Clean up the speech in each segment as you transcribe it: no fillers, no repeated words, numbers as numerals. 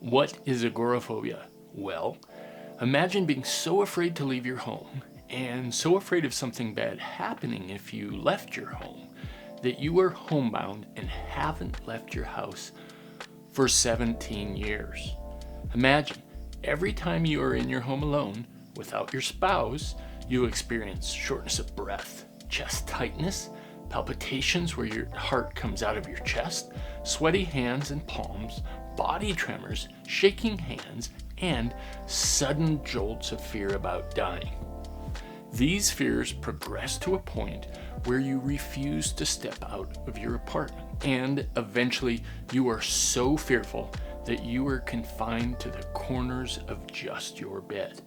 What is agoraphobia? Well, imagine being so afraid to leave your home and so afraid of something bad happening if you left your home that you are homebound and haven't left your house for 17 years. Imagine every time you are in your home alone without your spouse, you experience shortness of breath, chest tightness, palpitations where your heart comes out of your chest, sweaty hands and palms, body tremors, shaking hands, and sudden jolts of fear about dying. These fears progress to a point where you refuse to step out of your apartment, and eventually you are so fearful that you are confined to the corners of just your bed,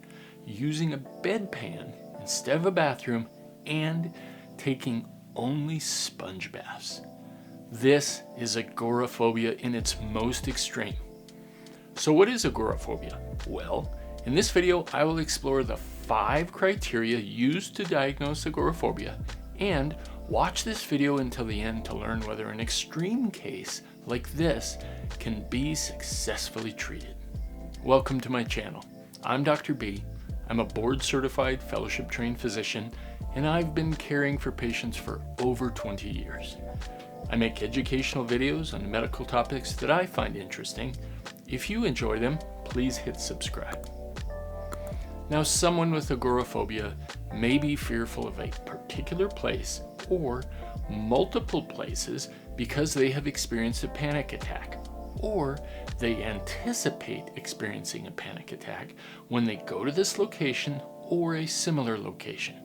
using a bedpan instead of a bathroom, and taking only sponge baths. This is agoraphobia in its most extreme. So what is agoraphobia? Well, in this video I will explore the 5 criteria used to diagnose agoraphobia, and watch this video until the end to learn whether an extreme case like this can be successfully treated. Welcome to my channel. I'm Dr. B. I'm a board-certified, fellowship-trained physician, and I've been caring for patients for over 20 years. I make educational videos on medical topics that I find interesting. If you enjoy them, please hit subscribe. Now, someone with agoraphobia may be fearful of a particular place or multiple places because they have experienced a panic attack, or they anticipate experiencing a panic attack when they go to this location or a similar location.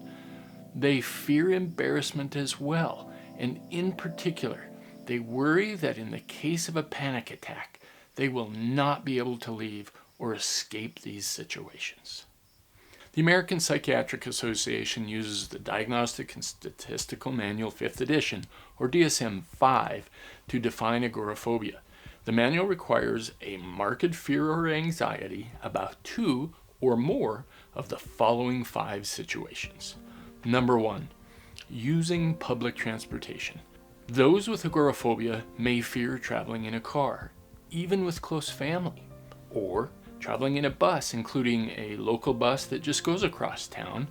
They fear embarrassment as well, and in particular, they worry that in the case of a panic attack, they will not be able to leave or escape these situations. The American Psychiatric Association uses the Diagnostic and Statistical Manual 5th edition, or DSM-5, to define agoraphobia. The manual requires a marked fear or anxiety about 2 or more of the following 5 situations. Number 1, using public transportation. Those with agoraphobia may fear traveling in a car, even with close family, or traveling in a bus, including a local bus that just goes across town,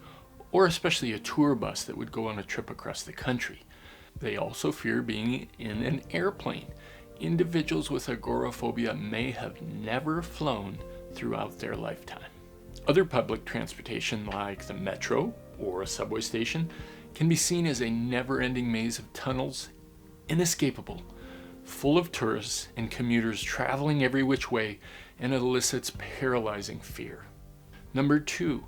or especially a tour bus that would go on a trip across the country. They also fear being in an airplane. Individuals with agoraphobia may have never flown throughout their lifetime. Other public transportation, like the metro or a subway station, can be seen as a never-ending maze of tunnels, inescapable, full of tourists and commuters traveling every which way, and elicits paralyzing fear. Number 2,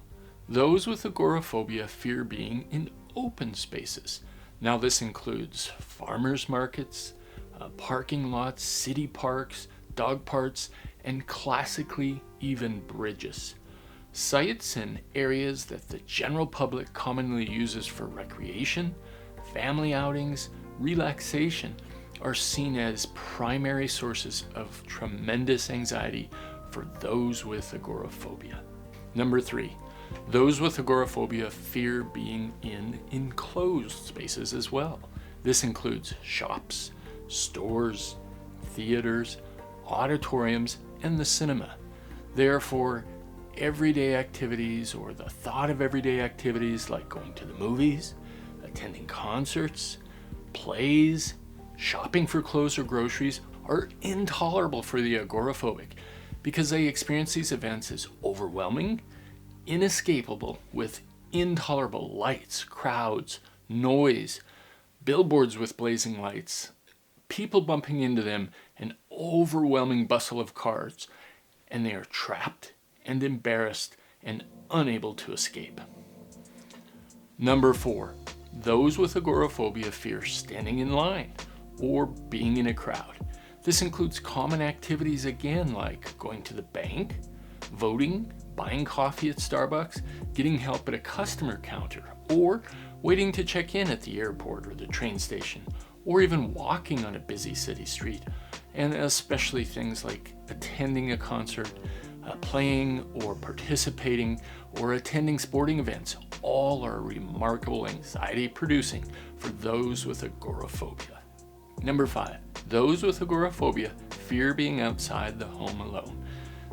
those with agoraphobia fear being in open spaces. Now this includes farmers markets, parking lots, city parks, dog parks, and classically even bridges. Sites and areas that the general public commonly uses for recreation, family outings, relaxation, are seen as primary sources of tremendous anxiety for those with agoraphobia. Number 3, those with agoraphobia fear being in enclosed spaces as well. This includes shops, stores, theaters, auditoriums, and the cinema. Therefore, everyday activities, or the thought of everyday activities like going to the movies, attending concerts, plays, shopping for clothes or groceries, are intolerable for the agoraphobic because they experience these events as overwhelming, inescapable, with intolerable lights, crowds, noise, billboards with blazing lights, people bumping into them, an overwhelming bustle of cars, and they are trapped and embarrassed and unable to escape. Number 4, those with agoraphobia fear standing in line or being in a crowd. This includes common activities again, like going to the bank, voting, buying coffee at Starbucks, getting help at a customer counter, or waiting to check in at the airport or the train station, or even walking on a busy city street, and especially things like attending a concert, playing or participating or attending sporting events. All are remarkable anxiety producing for those with agoraphobia. Number 5, those with agoraphobia fear being outside the home alone.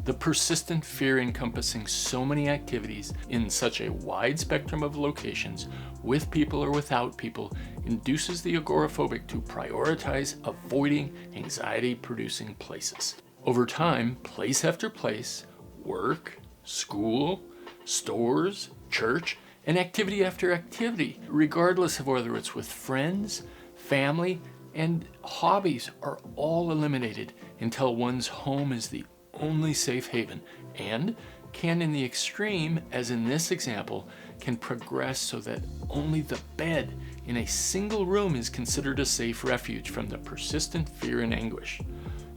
The persistent fear encompassing so many activities in such a wide spectrum of locations, with people or without people, induces the agoraphobic to prioritize avoiding anxiety-producing places. Over time, place after place, work, school, stores, church, and activity after activity, regardless of whether it's with friends, family, and hobbies, are all eliminated until one's home is the only safe haven, and can, in the extreme, as in this example, can progress so that only the bed in a single room is considered a safe refuge from the persistent fear and anguish.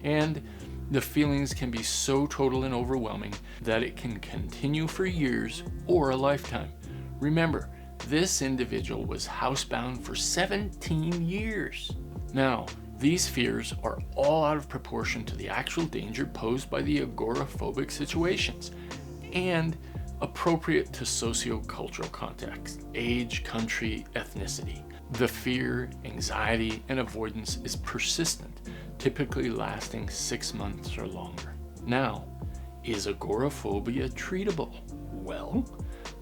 And the feelings can be so total and overwhelming that it can continue for years or a lifetime. Remember, this individual was housebound for 17 years. Now, these fears are all out of proportion to the actual danger posed by the agoraphobic situations and appropriate to socio-cultural context, age, country, ethnicity. The fear, anxiety, and avoidance is persistent, typically lasting 6 months or longer. Now, is agoraphobia treatable? Well,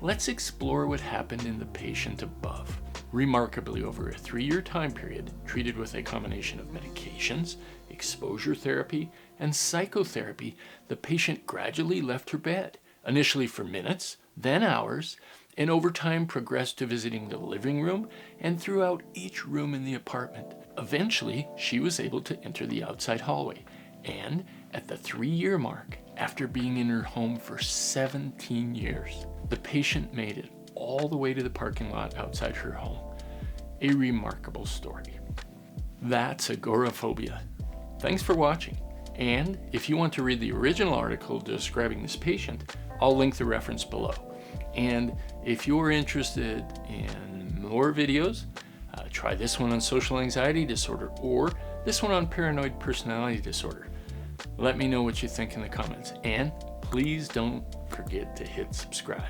let's explore what happened in the patient above. Remarkably, over a 3-year time period, treated with a combination of medications, exposure therapy, and psychotherapy, the patient gradually left her bed, initially for minutes, then hours, and over time progressed to visiting the living room and throughout each room in the apartment. Eventually, she was able to enter the outside hallway, and at the 3-year mark, after being in her home for 17 years, the patient made it all the way to the parking lot outside her home. A remarkable story. That's agoraphobia. Thanks for watching. And if you want to read the original article describing this patient, I'll link the reference below. And if you're interested in more videos, try this one on social anxiety disorder or this one on paranoid personality disorder. Let me know what you think in the comments, and please don't forget to hit subscribe.